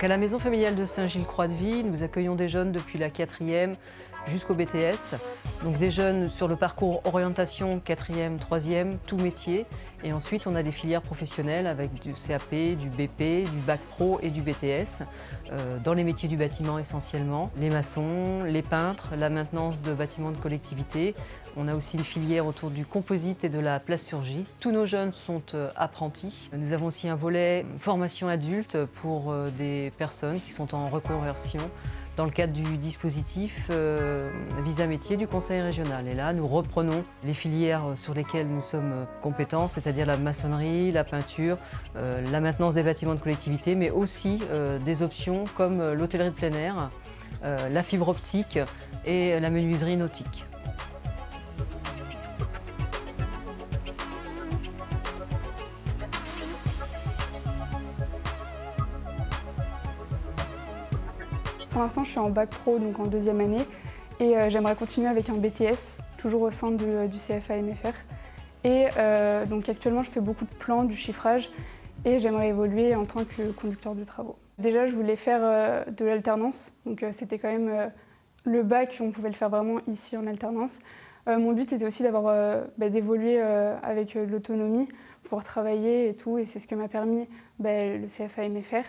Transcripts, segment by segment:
Donc à la maison familiale de Saint-Gilles-Croix-de-Vie, nous accueillons des jeunes depuis la 4e jusqu'au BTS. Donc des jeunes sur le parcours orientation 4e, 3e, tout métier. Et ensuite on a des filières professionnelles avec du CAP, du BP, du Bac Pro et du BTS. Dans les métiers du bâtiment essentiellement, les maçons, les peintres, la maintenance de bâtiments de collectivité. On a aussi une filière autour du composite et de la plasturgie. Tous nos jeunes sont apprentis. Nous avons aussi un volet formation adulte pour des personnes qui sont en reconversion dans le cadre du dispositif Visa Métier du Conseil régional. Et là, nous reprenons les filières sur lesquelles nous sommes compétents, c'est-à-dire la maçonnerie, la peinture, la maintenance des bâtiments de collectivité, mais aussi des options comme l'hôtellerie de plein air, la fibre optique et la menuiserie nautique. Pour l'instant, je suis en Bac Pro, donc en 2e année, et j'aimerais continuer avec un BTS, toujours au sein du CFA MFR. Et donc actuellement, je fais beaucoup de plans, du chiffrage, et j'aimerais évoluer en tant que conducteur de travaux. Déjà, je voulais faire de l'alternance, donc c'était quand même le bac, on pouvait le faire vraiment ici en alternance. Mon but, c'était aussi d'évoluer avec l'autonomie, pouvoir travailler et tout, et c'est ce que m'a permis le CFA MFR.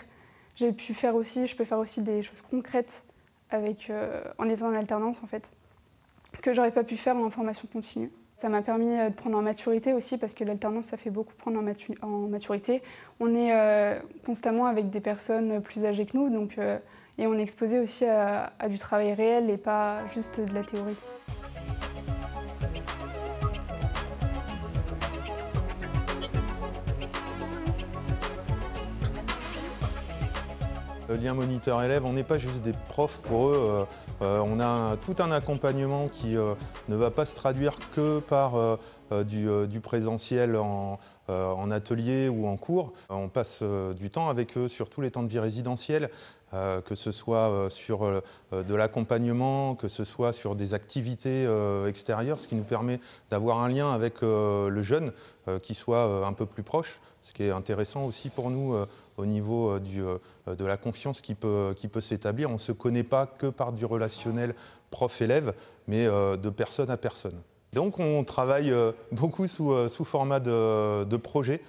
Je peux faire aussi des choses concrètes en étant en alternance en fait. Ce que j'aurais pas pu faire en formation continue. Ça m'a permis de prendre en maturité aussi parce que l'alternance ça fait beaucoup prendre en maturité. On est constamment avec des personnes plus âgées que nous et on est exposé aussi à du travail réel et pas juste de la théorie. Le lien moniteur-élève, on n'est pas juste des profs pour eux, on a tout un accompagnement qui ne va pas se traduire que par du présentiel en atelier ou en cours. On passe du temps avec eux sur tous les temps de vie résidentielle, que ce soit sur de l'accompagnement, que ce soit sur des activités extérieures, ce qui nous permet d'avoir un lien avec le jeune qui soit un peu plus proche, ce qui est intéressant aussi pour nous au niveau de la confiance qui peut s'établir. On ne se connaît pas que par du relationnel prof-élève, mais de personne à personne. Donc on travaille beaucoup sous format de projets.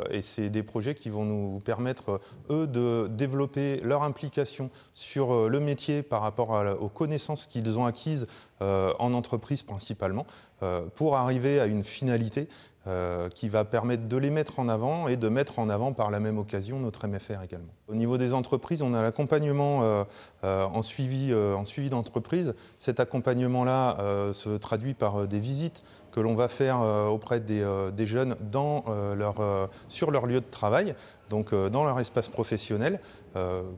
Et c'est des projets qui vont nous permettre, eux, de développer leur implication sur le métier par rapport aux connaissances qu'ils ont acquises en entreprise principalement, pour arriver à une finalité qui va permettre de les mettre en avant et de mettre en avant par la même occasion notre MFR également. Au niveau des entreprises, on a l'accompagnement en suivi d'entreprise. Cet accompagnement-là se traduit par des visites que l'on va faire auprès des jeunes sur leur lieu de travail, donc dans leur espace professionnel,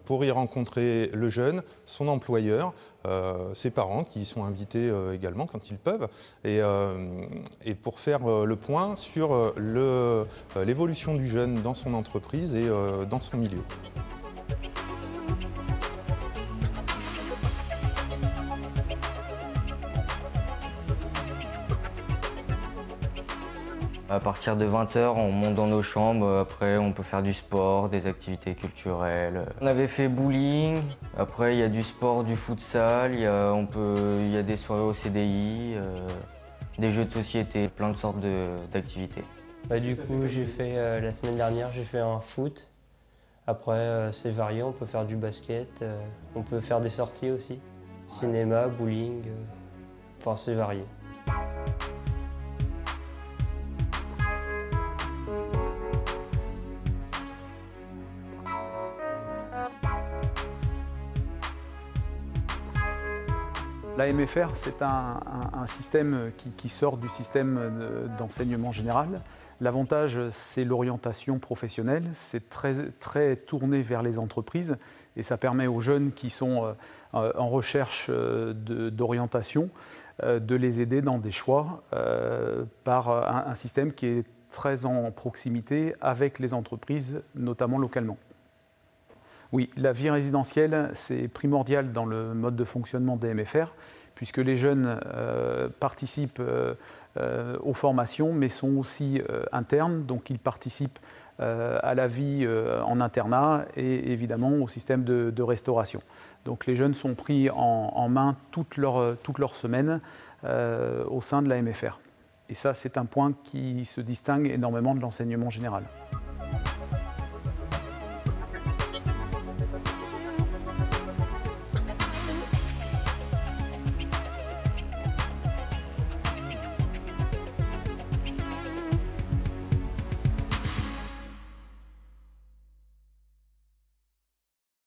pour y rencontrer le jeune, son employeur, ses parents qui y sont invités également quand ils peuvent, et pour faire le point sur l'évolution du jeune dans son entreprise et dans son milieu. À partir de 20 h, on monte dans nos chambres. Après, on peut faire du sport, des activités culturelles. On avait fait bowling. Après, il y a du sport, du futsal. Il y a des soirées au CDI, des jeux de société, plein de sortes d'activités. Du coup, j'ai fait la semaine dernière, j'ai fait un foot. Après, c'est varié. On peut faire du basket. On peut faire des sorties aussi. Cinéma, bowling. Enfin, c'est varié. La MFR, c'est un système qui sort du système d'enseignement général. L'avantage, c'est l'orientation professionnelle. C'est très tourné vers les entreprises et ça permet aux jeunes qui sont en recherche d'orientation de les aider dans des choix par un système qui est très en proximité avec les entreprises, notamment localement. Oui, la vie résidentielle, c'est primordial dans le mode de fonctionnement des MFR, puisque les jeunes participent aux formations, mais sont aussi internes, donc ils participent à la vie en internat et évidemment au système de restauration. Donc les jeunes sont pris en main toute leur semaine au sein de la MFR. Et ça, c'est un point qui se distingue énormément de l'enseignement général.